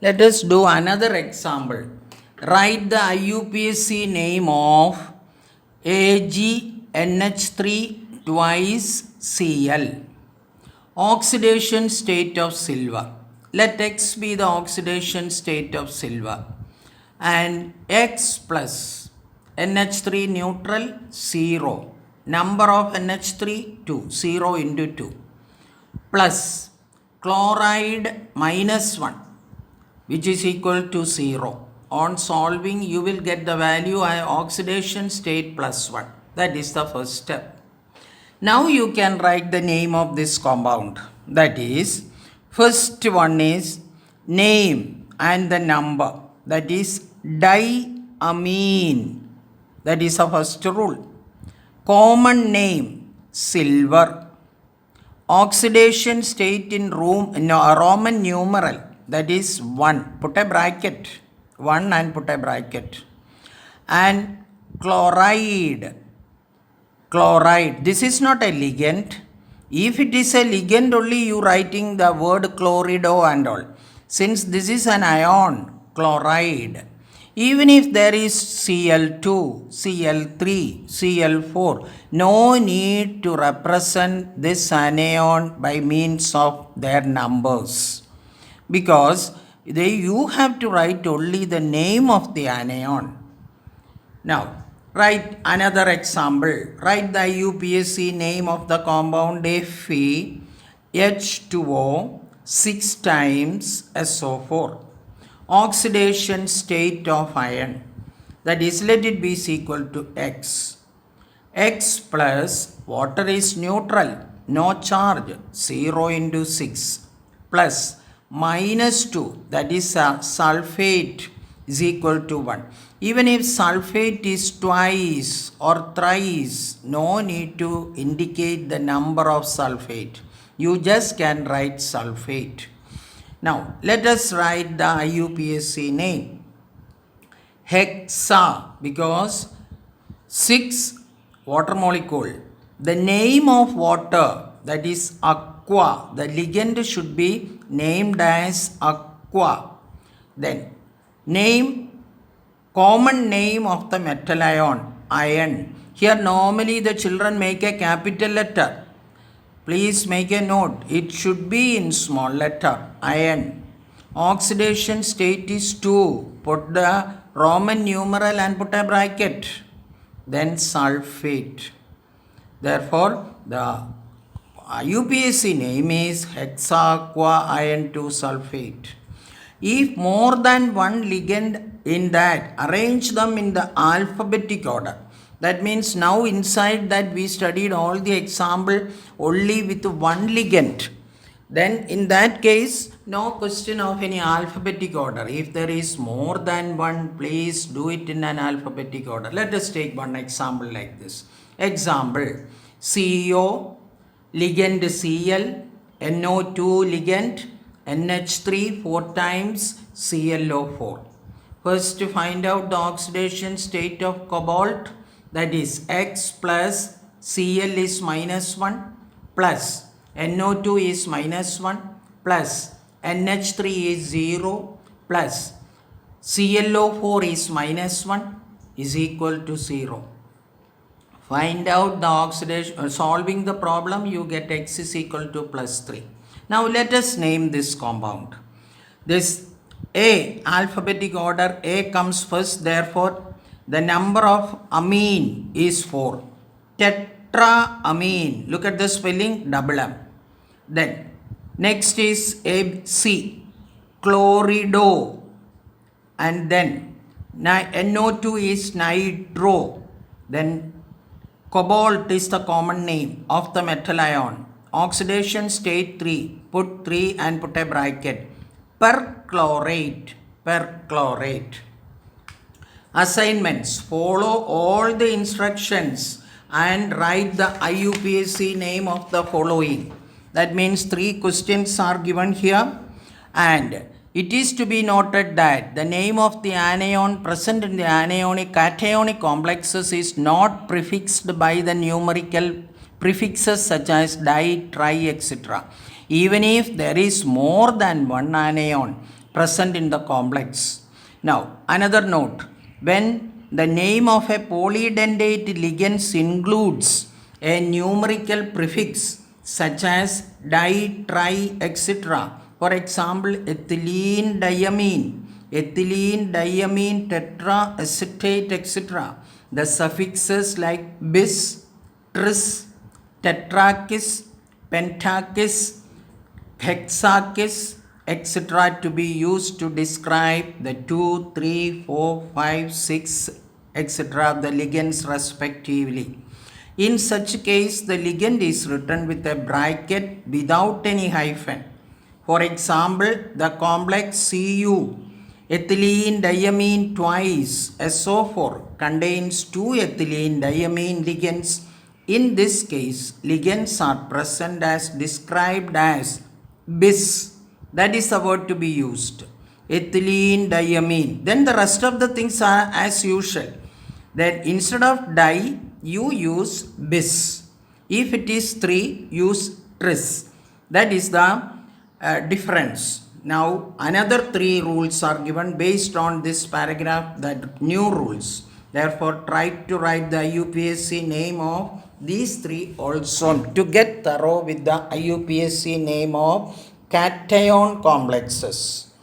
Let us do another example. Write the IUPAC name of AgNH3 twice Cl. Oxidation state of silver. Let X be the oxidation state of silver. And X plus NH3 neutral 0. Number of NH3 2. 0 into 2. Plus chloride minus 1, which is equal to 0. On solving, you will get the value of oxidation state plus 1. That is the first step. Now you can write the name of this compound. That is, first one is name and the number. That is diamine. That is the first rule. Common name, silver. Oxidation state in Roman numeral, that is 1. Put a bracket. 1 and put a bracket. And chloride. Chloride. This is not a ligand. If it is a ligand only, you writing the word chlorido and all. Since this is an ion, chloride. Even if there is Cl2, Cl3, Cl4, no need to represent this anion by means of their numbers. Because you have to write only the name of the anion. Now, write another example. Write the IUPAC name of the compound FeH2O 6 times SO4. Oxidation state of iron. That is, let it be equal to X. X plus water is neutral, no charge, 0 into 6, plus minus 2, that is sulfate, is equal to 1. Even if sulfate is twice or thrice, no need to indicate the number of sulfate. You just can write sulfate. Now, let us write the IUPAC name. Hexa, because 6 water molecule. The name of water, that is aqua. The ligand should be named as aqua. Then, common name of the metal iron. Here normally the children make a capital letter. Please make a note. It should be in small letter. Iron. Oxidation state is 2. Put the Roman numeral and put a bracket. Then sulfate. Therefore, the IUPAC name is hexaqua iron 2 sulfate. If more than one ligand in that, arrange them in the alphabetic order. That means now inside that we studied all the example only with one ligand. Then in that case, no question of any alphabetic order. If there is more than one, please do it in an alphabetic order. Let us take one example like this. Example, CO, ligand Cl, NO2 ligand, NH3 4 times ClO4. First to find out the oxidation state of cobalt. That is X plus Cl is minus 1 plus NO2 is minus 1 plus NH3 is 0 plus ClO4 is minus 1 is equal to 0. Find out the oxidation, solving the problem, you get X is equal to plus 3. Now let us name this compound. This A, alphabetic order, A comes first, therefore the number of amine is 4. Tetraamine. Look at the spelling, double M. Then next is C, chlorido. And then NO2 is nitro. Then cobalt is the common name of the metal ion. Oxidation state 3. Put 3 and put a bracket. Perchlorate. Perchlorate. Assignments. Follow all the instructions and write the IUPAC name of the following. That means 3 questions are given here, and it is to be noted that the name of the anion present in the anionic cationic complexes is not prefixed by the numerical prefixes such as di, tri, etc. Even if there is more than one anion, present in the complex. Now, another note, when the name of a polydentate ligand includes a numerical prefix such as di, tri, etc. For example, ethylene diamine, tetraacetate, etc. The suffixes like bis, tris, tetrakis, pentakis, hexakis, etc. to be used to describe the 2, 3, 4, 5, 6, etc. of the ligands respectively. In such case, the ligand is written with a bracket without any hyphen. For example, the complex Cu, ethylene diamine twice SO4, contains 2 ethylene diamine ligands. In this case, ligands are present as described as bis. That is the word to be used. Ethylene diamine. Then the rest of the things are as usual. Then instead of di, you use bis. If it is 3, use tris. That is the difference. Now another 3 rules are given based on this paragraph, that new rules. Therefore, try to write the IUPAC name of these 3 also to get thorough with the IUPAC name of cation complexes.